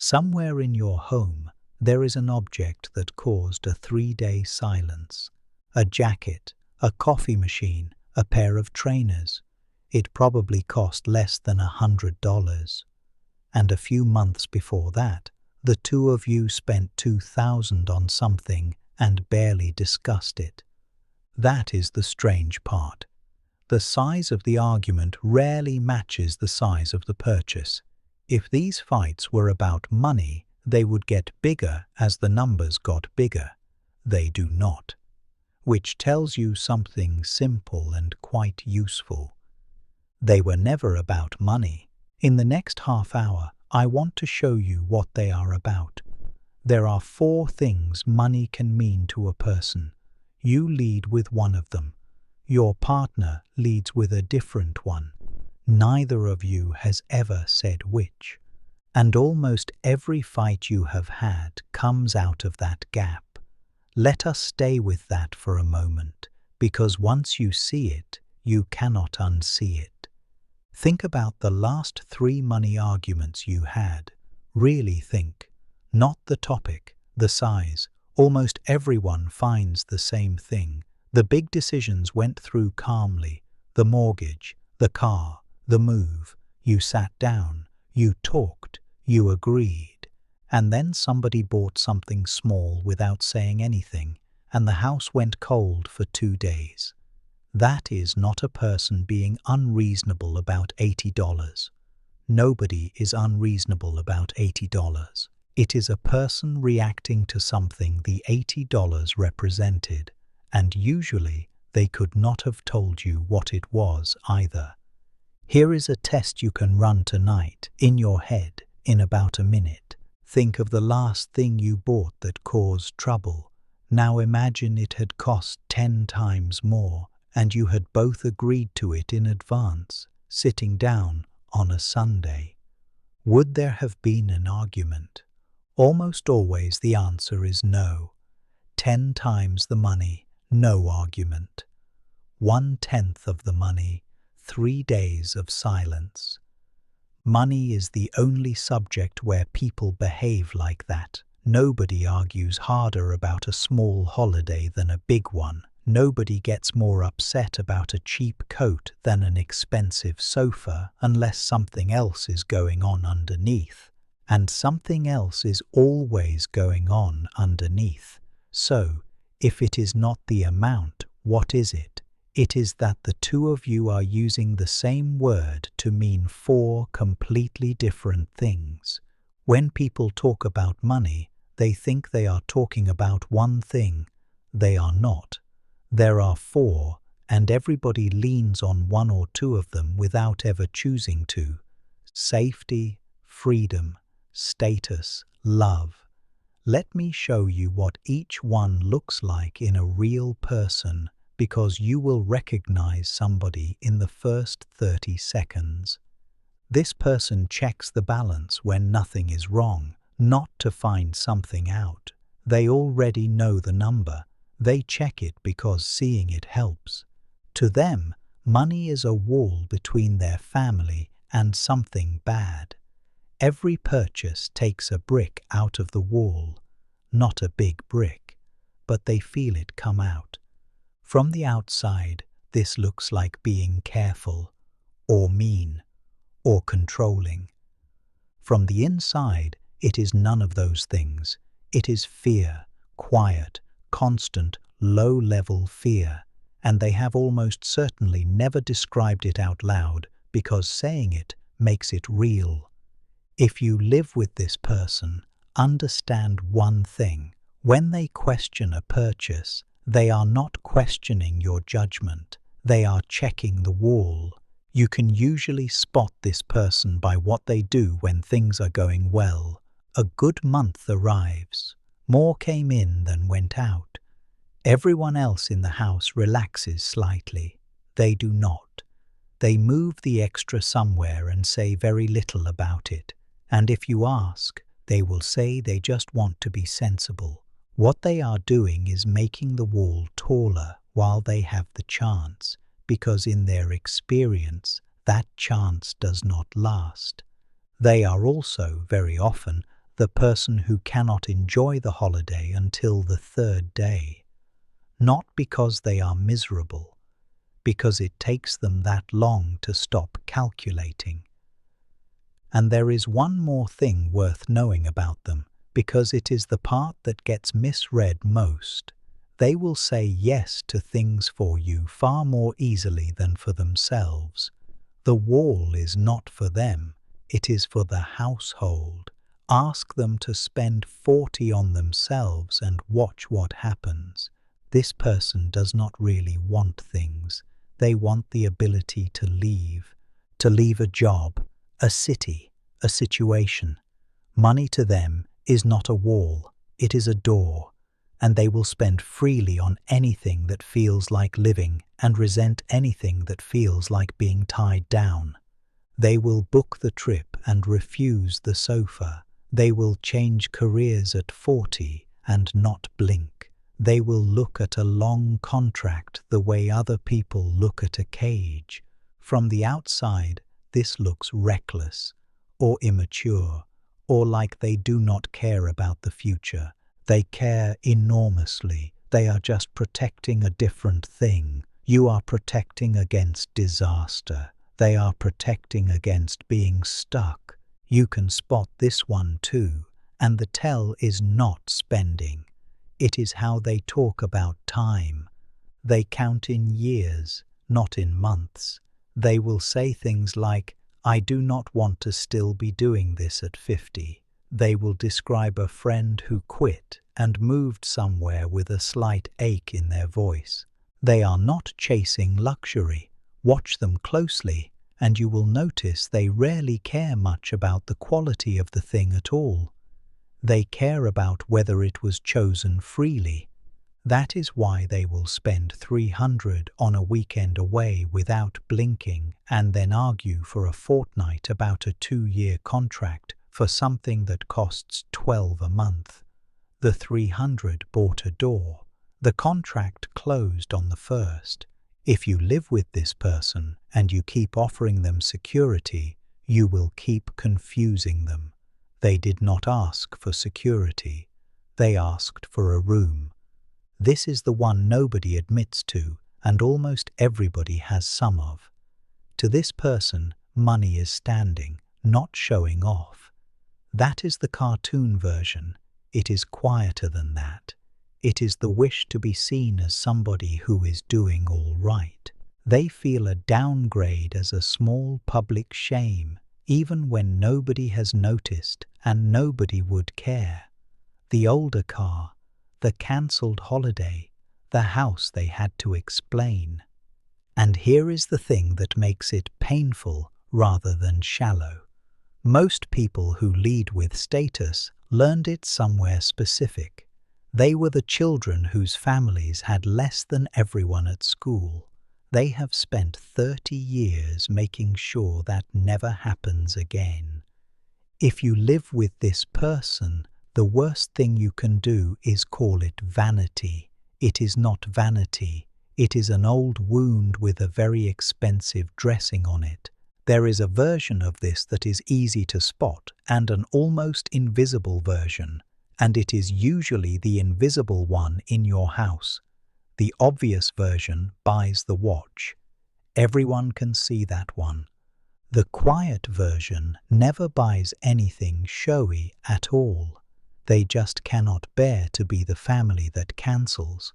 Somewhere in your home, there is an object that caused a 3-day silence. A jacket, a coffee machine, a pair of trainers. It probably cost less than $100. And a few months before that, the two of you spent $2,000 on something and barely discussed it. That is the strange part. The size of the argument rarely matches the size of the purchase. If these fights were about money, they would get bigger as the numbers got bigger. They do not. Which tells you something simple and quite useful. They were never about money. In the next half hour, I want to show you what they are about. There are 4 things money can mean to a person. You lead with one of them. Your partner leads with a different one. Neither of you has ever said which. And almost every fight you have had comes out of that gap. Let us stay with that for a moment, because once you see it, you cannot unsee it. Think about the last 3 money arguments you had. Really think. Not the topic, the size. Almost everyone finds the same thing. The big decisions went through calmly. The mortgage, the car, the move. You sat down, you talked, you agreed. And then somebody bought something small without saying anything, and the house went cold for 2 days. That is not a person being unreasonable about $80. Nobody is unreasonable about $80. It is a person reacting to something the $80 represented, and usually they could not have told you what it was either. Here is a test you can run tonight, in your head, in about a minute. Think of the last thing you bought that caused trouble. Now imagine it had cost 10 times more, and you had both agreed to it in advance, sitting down on a Sunday. Would there have been an argument? Almost always the answer is no. 10 times the money, no argument. 1/10 of the money, 3 days of silence. Money is the only subject where people behave like that. Nobody argues harder about a small holiday than a big one. Nobody gets more upset about a cheap coat than an expensive sofa unless something else is going on underneath. And something else is always going on underneath. So, if it is not the amount, what is it? It is that the two of you are using the same word to mean 4 completely different things. When people talk about money, they think they are talking about one thing. They are not. There are 4, and everybody leans on 1 or 2 of them without ever choosing to. Safety, freedom, status, love. Let me show you what each one looks like in a real person, because you will recognize somebody in the first 30 seconds. This person checks the balance when nothing is wrong, not to find something out. They already know the number. They check it because seeing it helps. To them, money is a wall between their family and something bad. Every purchase takes a brick out of the wall. Not a big brick, but they feel it come out. From the outside, this looks like being careful, or mean, or controlling. From the inside, it is none of those things. It is fear, quiet, constant, low-level fear, and they have almost certainly never described it out loud because saying it makes it real. If you live with this person, understand one thing. When they question a purchase, they are not questioning your judgment. They are checking the wall. You can usually spot this person by what they do when things are going well. A good month arrives. More came in than went out. Everyone else in the house relaxes slightly. They do not. They move the extra somewhere and say very little about it. And if you ask, they will say they just want to be sensible. What they are doing is making the wall taller while they have the chance, because in their experience, that chance does not last. They are also, very often, the person who cannot enjoy the holiday until the third day, not because they are miserable, because it takes them that long to stop calculating. And there is one more thing worth knowing about them, because it is the part that gets misread most. They will say yes to things for you far more easily than for themselves. The wall is not for them, it is for the household. Ask them to spend 40 on themselves and watch what happens. This person does not really want things. They want the ability to leave a job, a city, a situation. Money to them is not a wall, it is a door, and they will spend freely on anything that feels like living and resent anything that feels like being tied down. They will book the trip and refuse the sofa. They will change careers at 40 and not blink. They will look at a long contract the way other people look at a cage. From the outside, this looks reckless, or immature, or like they do not care about the future. They care enormously. They are just protecting a different thing. You are protecting against disaster. They are protecting against being stuck. You can spot this one too, and the tell is not spending. It is how they talk about time. They count in years, not in months. They will say things like, "I do not want to still be doing this at 50. They will describe a friend who quit and moved somewhere with a slight ache in their voice. They are not chasing luxury. Watch them closely, and you will notice they rarely care much about the quality of the thing at all. They care about whether it was chosen freely. That is why they will spend 300 on a weekend away without blinking and then argue for a fortnight about a 2-year contract for something that costs 12 a month. The 300 bought a door. The contract closed on the 1st. If you live with this person and you keep offering them security, you will keep confusing them. They did not ask for security. They asked for a room. This is the one nobody admits to, and almost everybody has some of. To this person, money is standing, not showing off. That is the cartoon version. It is quieter than that. It is the wish to be seen as somebody who is doing all right. They feel a downgrade as a small public shame, even when nobody has noticed and nobody would care. The older car, the cancelled holiday, the house they had to explain. And here is the thing that makes it painful rather than shallow. Most people who lead with status learned it somewhere specific. They were the children whose families had less than everyone at school. They have spent 30 years making sure that never happens again. If you live with this person, the worst thing you can do is call it vanity. It is not vanity. It is an old wound with a very expensive dressing on it. There is a version of this that is easy to spot and an almost invisible version, and it is usually the invisible one in your house. The obvious version buys the watch. Everyone can see that one. The quiet version never buys anything showy at all. They just cannot bear to be the family that cancels.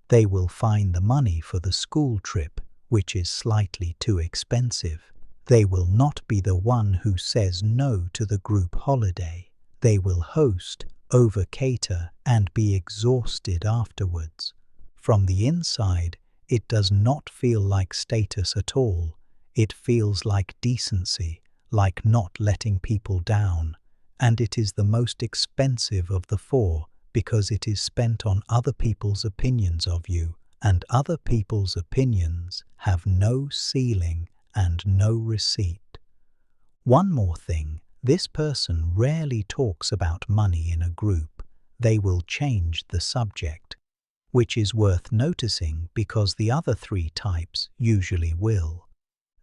They will find the money for the school trip, which is slightly too expensive. They will not be the one who says no to the group holiday. They will host, over-cater, and be exhausted afterwards. From the inside, it does not feel like status at all. It feels like decency, like not letting people down. And it is the most expensive of the four because it is spent on other people's opinions of you, and other people's opinions have no ceiling and no receipt. One more thing, this person rarely talks about money in a group. They will change the subject, which is worth noticing because the other 3 types usually will.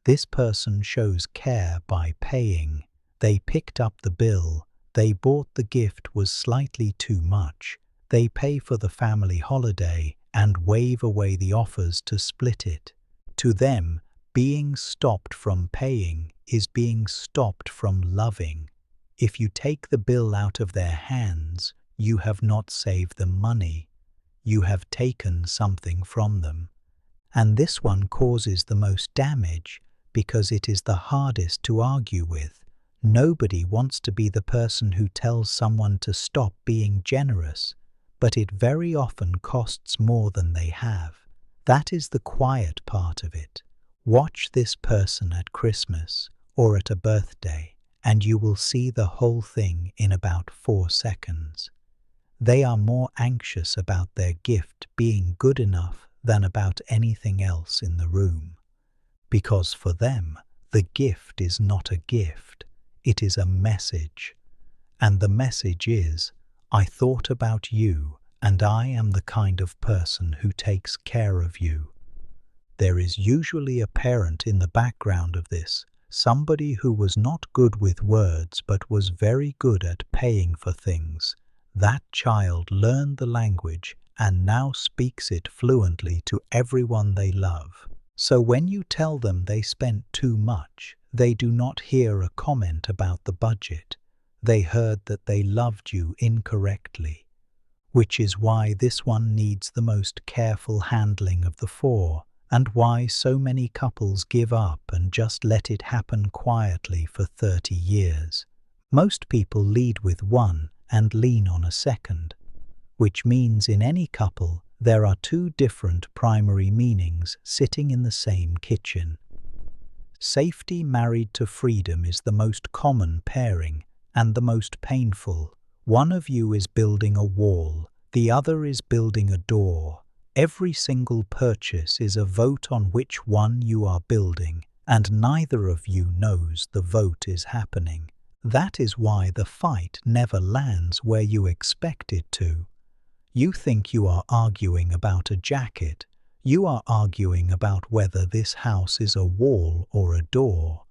This person shows care by paying. They picked up the bill. They bought the gift was slightly too much. They pay for the family holiday and wave away the offers to split it. To them, being stopped from paying is being stopped from loving. If you take the bill out of their hands, you have not saved them money. You have taken something from them. And this one causes the most damage because it is the hardest to argue with. Nobody wants to be the person who tells someone to stop being generous, but it very often costs more than they have. That is the quiet part of it. Watch this person at Christmas or at a birthday, and you will see the whole thing in about 4 seconds. They are more anxious about their gift being good enough than about anything else in the room. Because for them, the gift is not a gift, it is a message. And the message is, I thought about you, and I am the kind of person who takes care of you. There is usually a parent in the background of this, somebody who was not good with words but was very good at paying for things. That child learned the language and now speaks it fluently to everyone they love. So when you tell them they spent too much, they do not hear a comment about the budget. They heard that they loved you incorrectly, which is why this one needs the most careful handling of the 4, and why so many couples give up and just let it happen quietly for 30 years. Most people lead with 1 and lean on a 2nd, which means in any couple there are 2 different primary meanings sitting in the same kitchen. Safety married to freedom is the most common pairing and the most painful. One of you is building a wall, the other is building a door. Every single purchase is a vote on which one you are building, and neither of you knows the vote is happening. That is why the fight never lands where you expect it to. You think you are arguing about a jacket. You are arguing about whether this house is a wall or a door.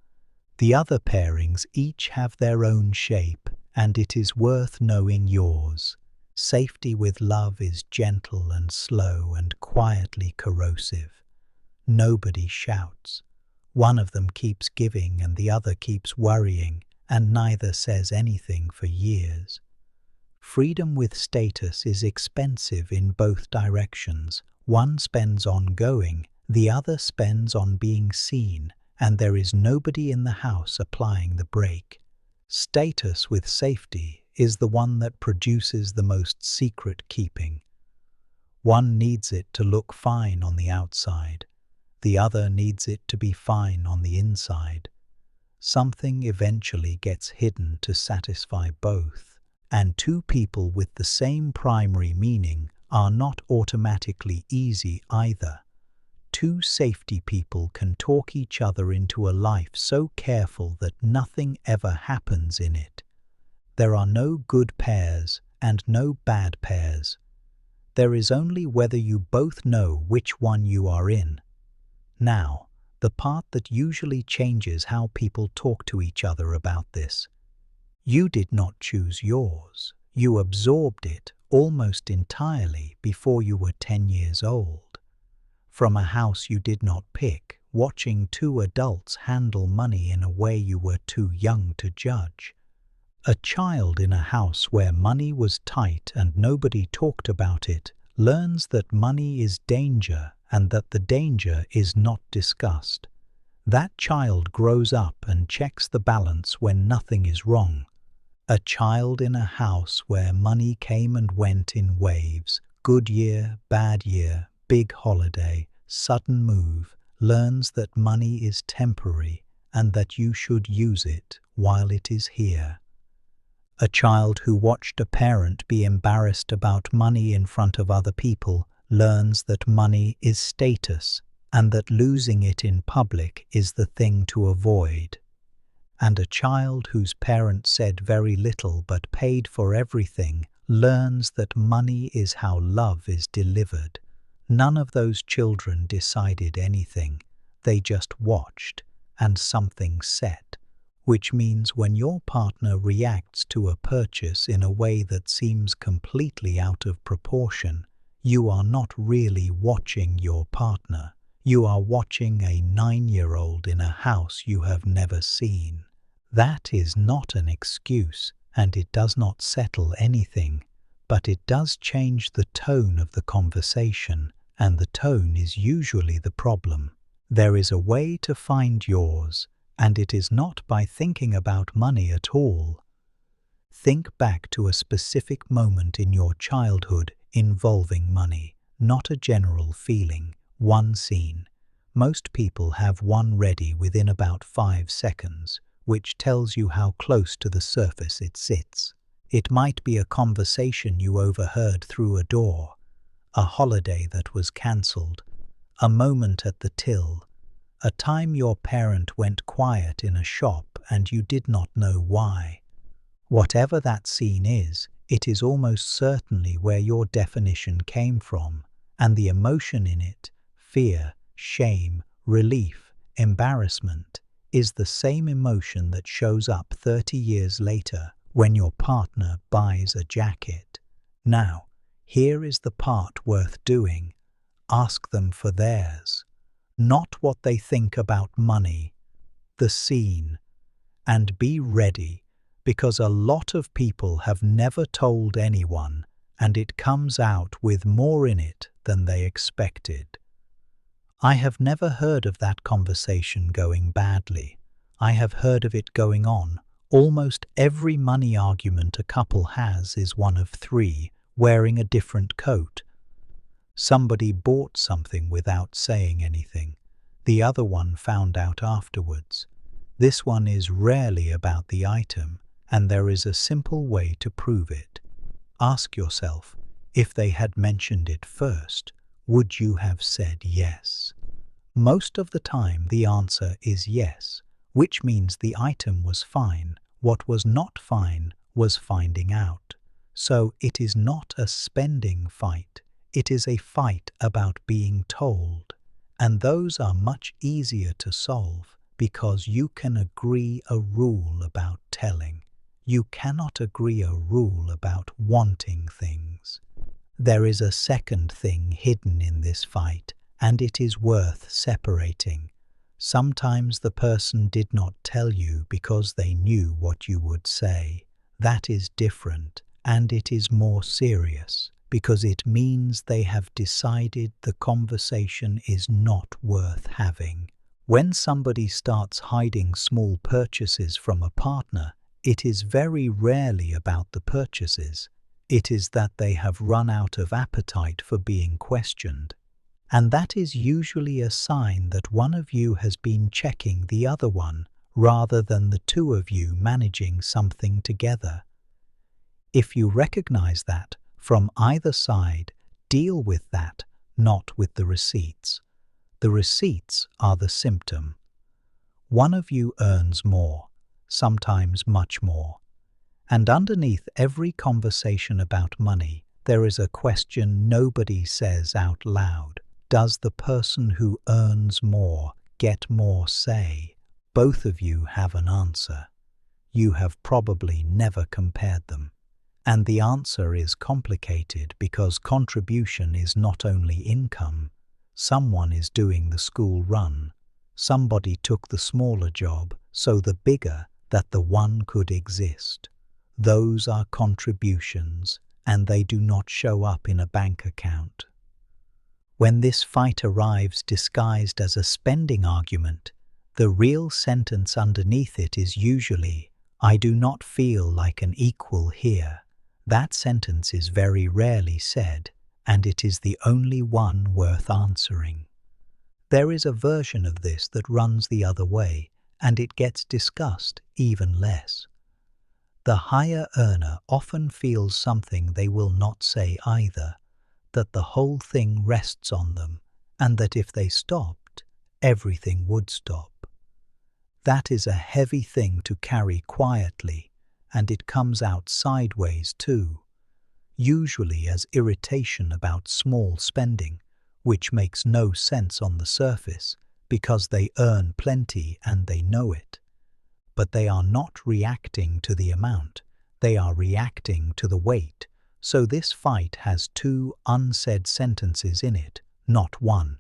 The other pairings each have their own shape, and it is worth knowing yours. Safety with love is gentle and slow and quietly corrosive. Nobody shouts. One of them keeps giving and the other keeps worrying, and neither says anything for years. Freedom with status is expensive in both directions. One spends on going, the other spends on being seen, and there is nobody in the house applying the brake. Status with safety is the one that produces the most secret keeping. One needs it to look fine on the outside. The other needs it to be fine on the inside. Something eventually gets hidden to satisfy both, and 2 people with the same primary meaning are not automatically easy either. 2 safety people can talk each other into a life so careful that nothing ever happens in it. There are no good pairs and no bad pairs. There is only whether you both know which one you are in. Now, the part that usually changes how people talk to each other about this. You did not choose yours. You absorbed it almost entirely before you were 10 years old. From a house you did not pick, watching 2 adults handle money in a way you were too young to judge. A child in a house where money was tight and nobody talked about it learns that money is danger and that the danger is not discussed. That child grows up and checks the balance when nothing is wrong. A child in a house where money came and went in waves, good year, bad year, big holiday, sudden move, learns that money is temporary and that you should use it while it is here. A child who watched a parent be embarrassed about money in front of other people learns that money is status and that losing it in public is the thing to avoid. And a child whose parent said very little but paid for everything learns that money is how love is delivered. None of those children decided anything. They just watched, and something set. which means when your partner reacts to a purchase in a way that seems completely out of proportion, you are not really watching your partner. You are watching a 9-year-old in a house you have never seen. That is not an excuse, and it does not settle anything, but it does change the tone of the conversation, and the tone is usually the problem. There is a way to find yours, and it is not by thinking about money at all. Think back to a specific moment in your childhood involving money, not a general feeling, one scene. Most people have one ready within about 5 seconds, which tells you how close to the surface it sits. It might be a conversation you overheard through a door, a holiday that was cancelled, a moment at the till, a time your parent went quiet in a shop and you did not know why. Whatever that scene is, it is almost certainly where your definition came from, and the emotion in it, fear, shame, relief, embarrassment, is the same emotion that shows up 30 years later when your partner buys a jacket. Now, here is the part worth doing. Ask them for theirs. Not what they think about money, the scene. And be ready, because a lot of people have never told anyone, and it comes out with more in it than they expected. I have never heard of that conversation going badly. I have heard of it going on. Almost every money argument a couple has is one of 3, wearing a different coat. Somebody bought something without saying anything. The other one found out afterwards. This one is rarely about the item, and there is a simple way to prove it. Ask yourself, if they had mentioned it first, would you have said yes? Most of the time the answer is yes, which means the item was fine. What was not fine was finding out. So it is not a spending fight. It is a fight about being told, and those are much easier to solve because you can agree a rule about telling. You cannot agree a rule about wanting things. There is a second thing hidden in this fight, and it is worth separating. Sometimes the person did not tell you because they knew what you would say. That is different, and it is more serious, because it means they have decided the conversation is not worth having. When somebody starts hiding small purchases from a partner, it is very rarely about the purchases. It is that they have run out of appetite for being questioned. And that is usually a sign that one of you has been checking the other one, rather than the two of you managing something together. If you recognize that, from either side, deal with that, not with the receipts. The receipts are the symptom. One of you earns more, sometimes much more. And underneath every conversation about money, there is a question nobody says out loud. Does the person who earns more get more say? Both of you have an answer. You have probably never compared them. And the answer is complicated because contribution is not only income. Someone is doing the school run. Somebody took the smaller job, so the bigger that the one could exist. Those are contributions, and they do not show up in a bank account. When this fight arrives disguised as a spending argument, the real sentence underneath it is usually, "I do not feel like an equal here." That sentence is very rarely said, and it is the only one worth answering. There is a version of this that runs the other way, and it gets discussed even less. The higher earner often feels something they will not say either, that the whole thing rests on them, and that if they stopped, everything would stop. That is a heavy thing to carry quietly, and it comes out sideways too, usually as irritation about small spending, which makes no sense on the surface because they earn plenty and they know it. but they are not reacting to the amount. They are reacting to the weight. So this fight has two unsaid sentences in it, not one.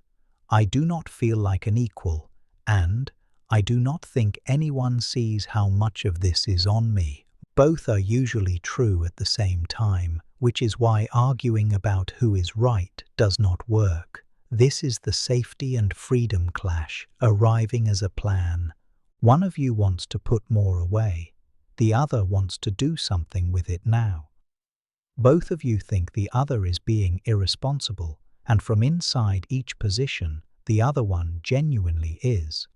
I do not feel like an equal, and I do not think anyone sees how much of this is on me. Both are usually true at the same time, which is why arguing about who is right does not work. This is the safety and freedom clash, arriving as a plan. One of you wants to put more away. The other wants to do something with it now. Both of you think the other is being irresponsible, and from inside each position, the other one genuinely is.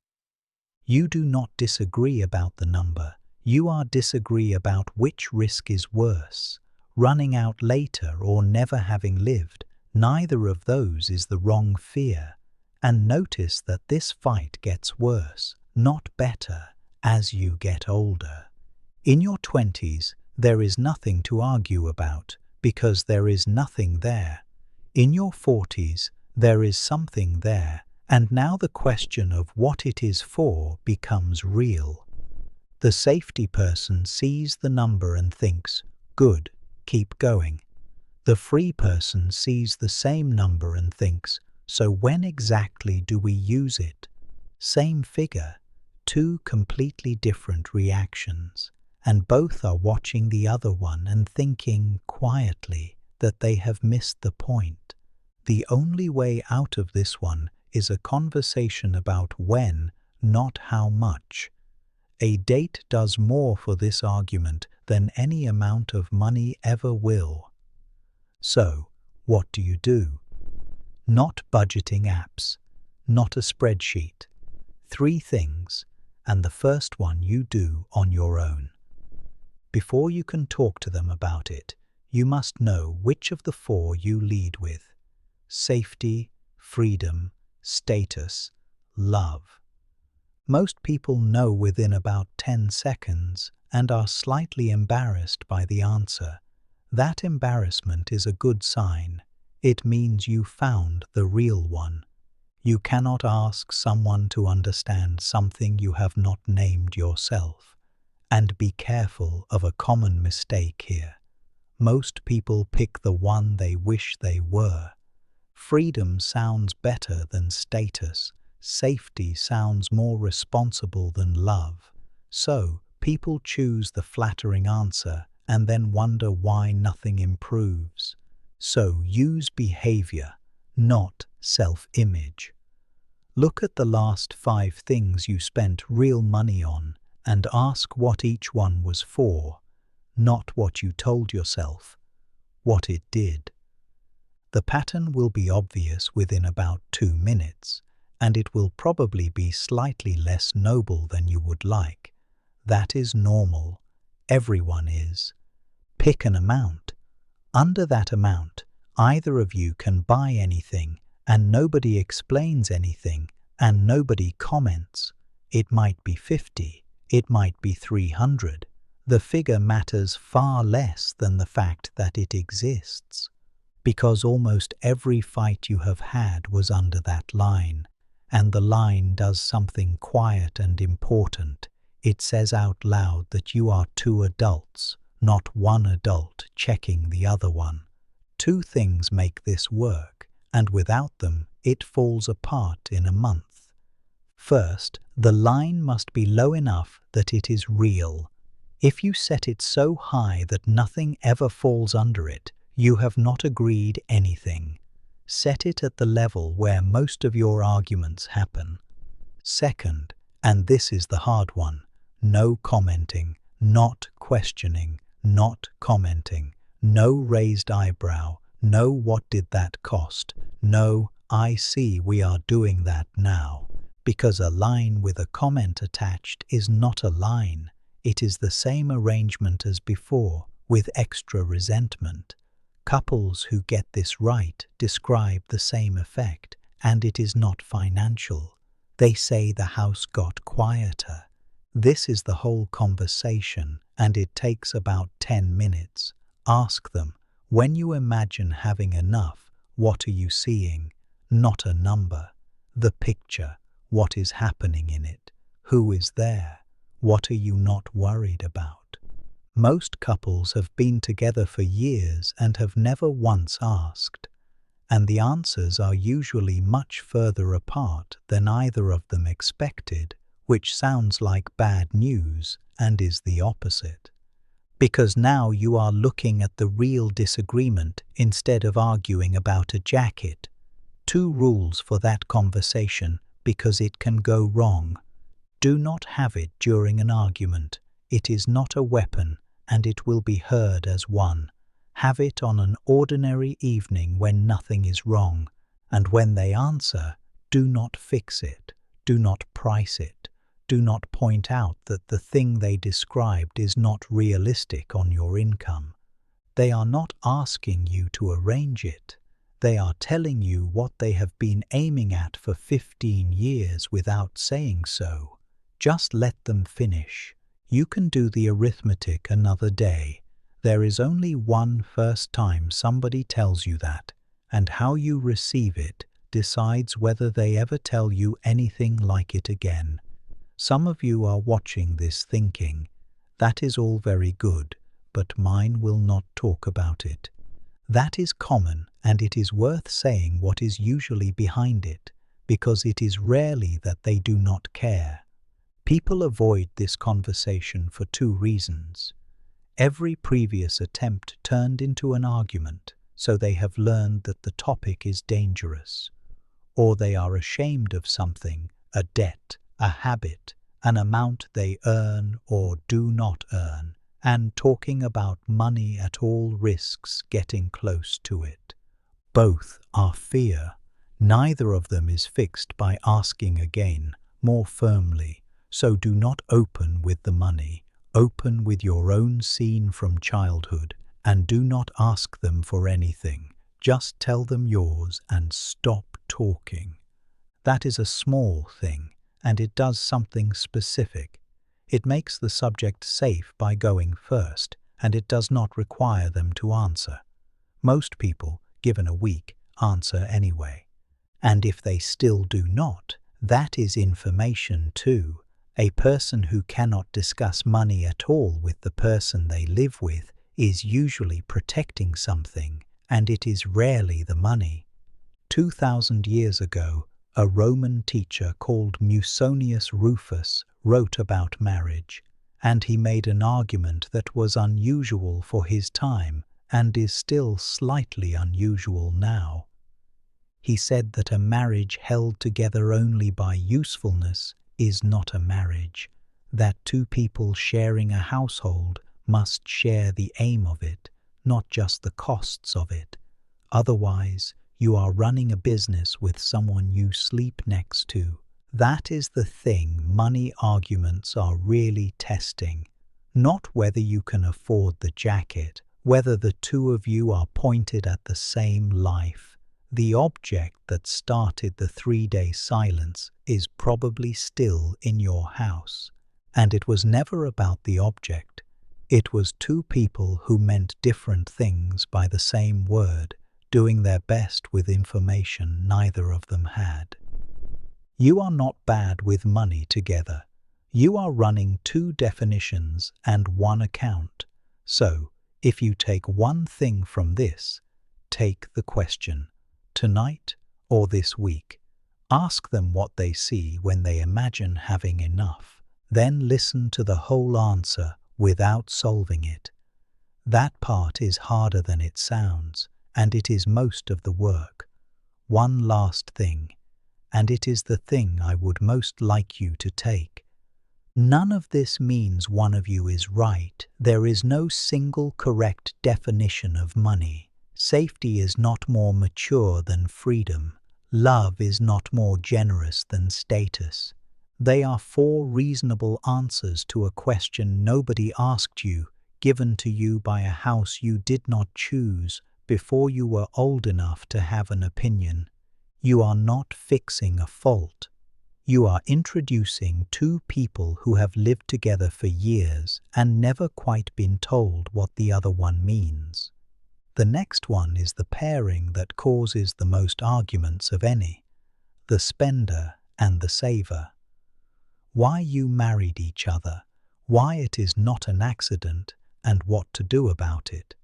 You do not disagree about the number. You are disagree about which risk is worse, running out later or never having lived. Neither of those is the wrong fear. And notice that this fight gets worse, not better, as you get older. In your 20s, there is nothing to argue about, because there is nothing there. In your 40s, there is something there, and now the question of what it is for becomes real. The safety person sees the number and thinks, good, keep going. The free person sees the same number and thinks, so when exactly do we use it? Same figure, two completely different reactions, and both are watching the other one and thinking quietly that they have missed the point. The only way out of this one is a conversation about when, not how much. A date does more for this argument than any amount of money ever will. So, what do you do? Not budgeting apps, not a spreadsheet. 3 things, and the first one you do on your own. Before you can talk to them about it, you must know which of the 4 you lead with. Safety, freedom, status, love. Most people know within about 10 seconds and are slightly embarrassed by the answer. That embarrassment is a good sign. It means you found the real one. You cannot ask someone to understand something you have not named yourself. And be careful of a common mistake here. Most people pick the one they wish they were. Freedom sounds better than status. Safety sounds more responsible than love. So, people choose the flattering answer and then wonder why nothing improves. So, use behavior, not self-image. Look at the last 5 things you spent real money on and ask what each one was for, not what you told yourself, what it did. The pattern will be obvious within about 2 minutes, and it will probably be slightly less noble than you would like. That is normal. Everyone is. Pick an amount. Under that amount, either of you can buy anything, and nobody explains anything, and nobody comments. It might be 50, it might be 300. The figure matters far less than the fact that it exists, because almost every fight you have had was under that line, and the line does something quiet and important. It says out loud that you are 2 adults, not one adult checking the other one. 2 things make this work, and without them, it falls apart in a month. First, the line must be low enough that it is real. If you set it so high that nothing ever falls under it, you have not agreed anything. Set it at the level where most of your arguments happen. Second, and this is the hard one, no commenting, not questioning, not commenting, no raised eyebrow, no what did that cost, no I see we are doing that now. Because a line with a comment attached is not a line. It is the same arrangement as before, with extra resentment. Couples who get this right describe the same effect, and it is not financial. They say the house got quieter. This is the whole conversation, and it takes about 10 minutes. Ask them, when you imagine having enough, what are you seeing? Not a number. The picture. What is happening in it? Who is there? What are you not worried about? Most couples have been together for years and have never once asked, and the answers are usually much further apart than either of them expected, which sounds like bad news and is the opposite. Because now you are looking at the real disagreement instead of arguing about a jacket. 2 rules for that conversation because it can go wrong. Do not have it during an argument. It is not a weapon and it will be heard as one. Have it on an ordinary evening when nothing is wrong, and when they answer, do not fix it, do not price it, do not point out that the thing they described is not realistic on your income. They are not asking you to arrange it. They are telling you what they have been aiming at for 15 years without saying so. Just let them finish. You can do the arithmetic another day. There is only one first time somebody tells you that, and how you receive it decides whether they ever tell you anything like it again. Some of you are watching this thinking, that is all very good, but mine will not talk about it. That is common, and it is worth saying what is usually behind it, because it is rarely that they do not care. People avoid this conversation for 2 reasons. Every previous attempt turned into an argument, so they have learned that the topic is dangerous. Or they are ashamed of something, a debt, a habit, an amount they earn or do not earn, and talking about money at all risks getting close to it. Both are fear. Neither of them is fixed by asking again, more firmly, so do not open with the money. Open with your own scene from childhood, and do not ask them for anything. Just tell them yours and stop talking. That is a small thing, and it does something specific. It makes the subject safe by going first, and it does not require them to answer. Most people, given a week, answer anyway. And if they still do not, that is information too. A person who cannot discuss money at all with the person they live with is usually protecting something, and it is rarely the money. 2,000 years ago, a Roman teacher called Musonius Rufus wrote about marriage, and he made an argument that was unusual for his time and is still slightly unusual now. He said that a marriage held together only by usefulness is not a marriage, that 2 people sharing a household must share the aim of it, not just the costs of it. Otherwise, you are running a business with someone you sleep next to. That is the thing money arguments are really testing. Not whether you can afford the jacket, whether the 2 of you are pointed at the same life. The object that started the 3-day silence is probably still in your house. And it was never about the object. It was 2 people who meant different things by the same word, doing their best with information neither of them had. You are not bad with money together. You are running 2 definitions and 1 account. So, if you take one thing from this, take the question. Tonight or this week. Ask them what they see when they imagine having enough. Then listen to the whole answer without solving it. That part is harder than it sounds, and it is most of the work. One last thing, and it is the thing I would most like you to take. None of this means one of you is right. There is no single correct definition of money. Safety is not more mature than freedom. Love is not more generous than status. They are 4 reasonable answers to a question nobody asked you, given to you by a house you did not choose before you were old enough to have an opinion. You are not fixing a fault. You are introducing 2 people who have lived together for years and never quite been told what the other one means. The next one is the pairing that causes the most arguments of any, the spender and the saver. Why you married each other, why it is not an accident, and what to do about it.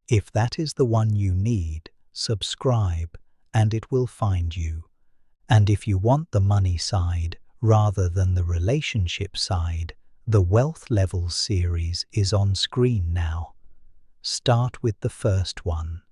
If that is the one you need, subscribe and it will find you. And if you want the money side rather than the relationship side, the Wealth Levels series is on screen now. Start with the first one.